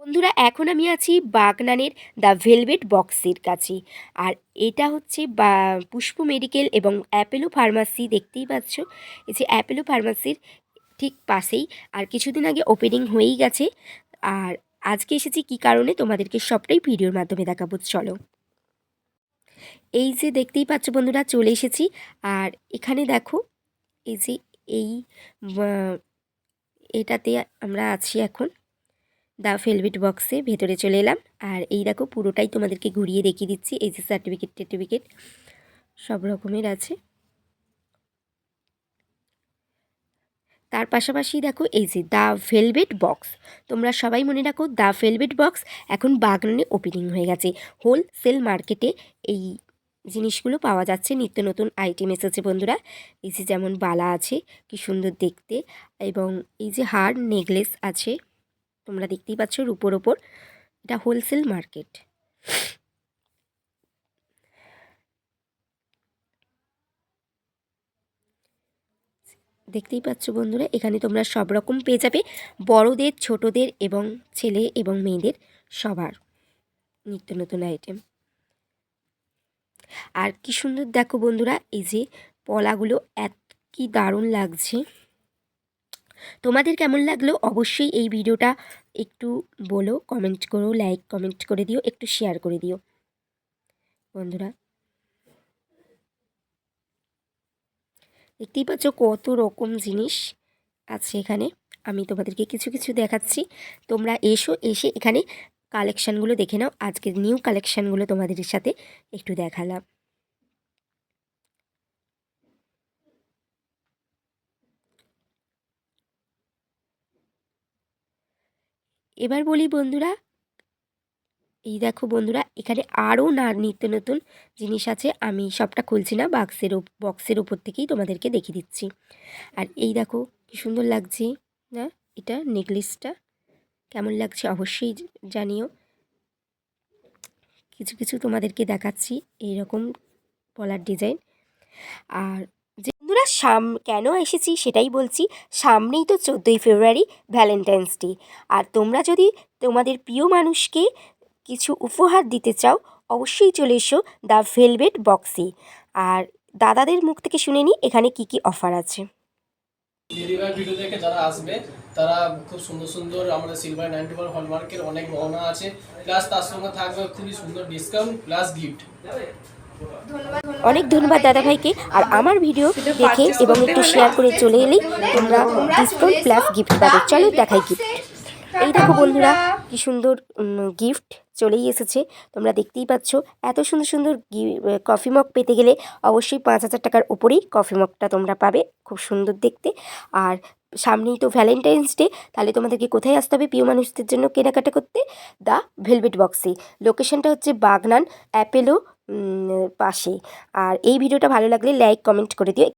বন্ধুরা এখন আমি আছি বাগনানের দ্য ভেলভেট বক্সের কাছে। আর এটা হচ্ছে পুষ্প মেডিকেল এবং অ্যাপেলো ফার্মাসি, দেখতেই পাচ্ছ। এই যে অ্যাপেলো ফার্মাসির ঠিক পাশেই। আর কিছুদিন আগে ওপেনিং হয়েই গেছে। আর আজকে এসেছি কী কারণে তোমাদেরকে সবটাই ভিডিওর মাধ্যমে দেখাবো, চলো। এই যে দেখতেই পাচ্ছ বন্ধুরা, চলে এসেছি। আর এখানে দেখো, এই যে এই এটাতে আমরা আছি এখন দ্য ভেলভেট বক্সে। ভেতরে চলে এলাম। আর এই দেখো পুরোটাই তোমাদেরকে ঘুরিয়ে দেখিয়ে দিচ্ছি। এই যে সার্টিফিকেট সব রকমের আছে। তার পাশাপাশি দেখো এই যে দ্য ভেলভেট বক্স, তোমরা সবাই মনে রাখো দ্য ভেলভেট বক্স এখন বাগনানে ওপেনিং হয়ে গেছে। হোলসেল মার্কেটে এই জিনিসগুলো পাওয়া যাচ্ছে, নিত্য নতুন আইটেম এসেছে বন্ধুরা। এই যে যেমন বালা আছে, কি সুন্দর দেখতে, এবং এই যে হার নেকলেস আছে, তোমরা দেখতেই পাচ্ছ রূপোর ওপর। এটা হোলসেল মার্কেট। দেখতেই পাচ্ছ বন্ধুরা, এখানে তোমরা সব রকম পেয়ে যাবে, বড়দের, ছোটদের এবং ছেলে এবং মেয়েদের সবার নিত্য নতুন আইটেম। আর কি সুন্দর দেখো বন্ধুরা, এই যে পলাগুলো কি দারুণ লাগছে। তোমাদের কেমন লাগলো অবশ্যই এই ভিডিওটা একটু বলো, কমেন্ট করো, লাইক কমেন্ট করে দিও, একটু শেয়ার করে দিও বন্ধুরা। দেখতেই পাচ্ছ কত রকম জিনিস আছে এখানে। আমি তোমাদেরকে কিছু কিছু দেখাচ্ছি, তোমরা এসে এখানে কালেকশানগুলো দেখে নাও। আজকের নিউ কালেকশানগুলো তোমাদের সাথে একটু দেখালাম। এবার বলি বন্ধুরা, এই দেখো বন্ধুরা, এখানে আরও নিত্য নতুন জিনিস আছে। আমি সবটা খুলছি না, বক্সের উপর থেকেই তোমাদেরকে দেখিয়ে দিচ্ছি। আর এই দেখো কি সুন্দর লাগছে না, এটা নেকলেসটা কেমন লাগছে অবশ্যই জানিও। কিছু কিছু তোমাদেরকে দেখাচ্ছি এইরকম পলার ডিজাইন। আর যে বন্ধুরা কেন এসেছি সেটাই বলছি। সামনেই তো 14ই ফেব্রুয়ারি, ভ্যালেন্টাইন্স ডে। আর তোমরা যদি তোমাদের প্রিয় মানুষকে কিছু উপহার দিতে চাও, অবশ্যই চলে এসো দ্য ভেলভেট বক্সে। আর দাদাদের মুখ থেকে শুনে নিই এখানে কি কি অফার আছে। দিদিভাই ভিডিও দেখে যারা আসবে তারা খুব সুন্দর সুন্দর আমাদের সিলভার 94 হলমার্কের অনেক গহনা আছে, প্লাস তার সঙ্গে থাকবে খুবই সুন্দর ডিসকাউন্ট প্লাস গিফট। অনেক ধন্যবাদ দাদাভাইকে। আর আমার ভিডিও দেখে এবং একটু শেয়ার করে চলে এলেই তোমরা ডিসকাউন্ট প্লাস গিফট পাবে। চলো দেখাই গিফট। এই দেখো বন্ধুরা, কি সুন্দর গিফট চলেই এসেছে। তোমরা দেখতেই পাচ্ছ এত সুন্দর সুন্দর কফি মগ পেতে গেলে অবশ্যই 5,000 টাকার উপরেই কফি মগটা তোমরা পাবে, খুব সুন্দর দেখতে। আর সামনেই তো ভ্যালেন্টাইন্স ডে, তাহলে তোমাদেরকে কোথায় আসতে হবে প্রিয় মানুষদের জন্য কেনাকাটা করতে? দ্য ভেলভেট বক্সে। লোকেশনটা হচ্ছে বাগনান অ্যাপেলো পাশে। আর এই ভিডিওটা ভালো লাগলে লাইক কমেন্ট করে দিও।